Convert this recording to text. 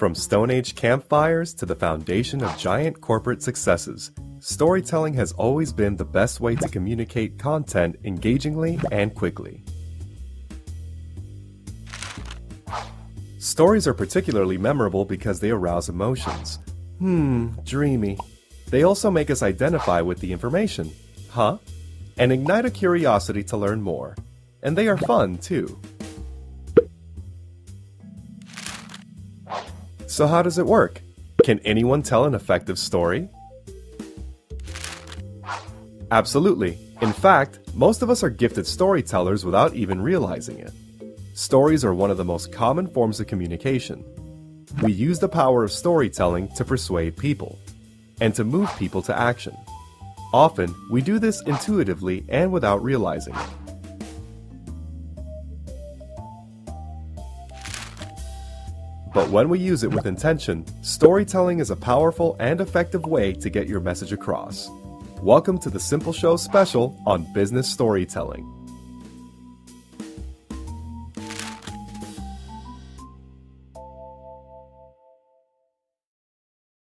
From Stone Age campfires to the foundation of giant corporate successes, storytelling has always been the best way to communicate content engagingly and quickly. Stories are particularly memorable because they arouse emotions. Dreamy. They also make us identify with the information, and ignite a curiosity to learn more. And they are fun, too. So how does it work? Can anyone tell an effective story? Absolutely. In fact, most of us are gifted storytellers without even realizing it. Stories are one of the most common forms of communication. We use the power of storytelling to persuade people, and to move people to action. Often, we do this intuitively and without realizing it. But when we use it with intention, storytelling is a powerful and effective way to get your message across. Welcome to the Simple Show special on business storytelling.